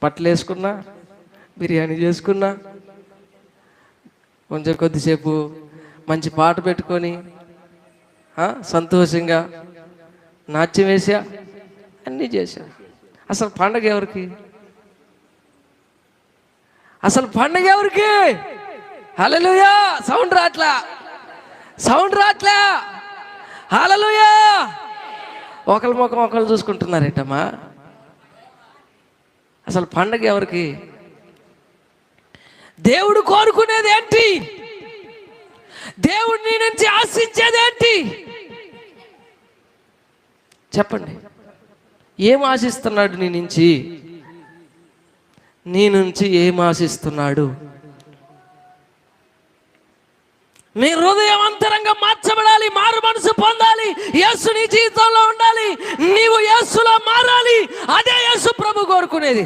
బట్టలు వేసుకున్నా, బిర్యానీ చేసుకున్నా, కొంచెం కొద్దిసేపు మంచి పాట పెట్టుకొని సంతోషంగా నాట్యం వేసా, అన్నీ చేశా. అసలు పండగ ఎవరికి? అసలు పండగ ఎవరికి? హల్లెలూయా! సౌండ్ రాట్లా, సౌండ్ రాట్లా. హల్లెలూయా! ఒకరి ముఖం ఒకరు చూసుకుంటున్నారేంటమ్మా? అసలు పండగ ఎవరికి? దేవుడు కోరుకునేది ఏంటి? దేవుడు నీ నుంచి ఆశించేది ఏంటి? చెప్పండి. ఏం ఆశిస్తున్నాడు నీ నుంచి? నీ నుంచి ఏం ఆశిస్తున్నాడు? నీ హృదయం అంతరంగా మార్చబడాలి, మారు మనసు పొందాలి, యేసు నీ జీవితంలో ఉండాలి, నీవు యేసులో మారాలి. అదే యేసు ప్రభు కోరుకునేది.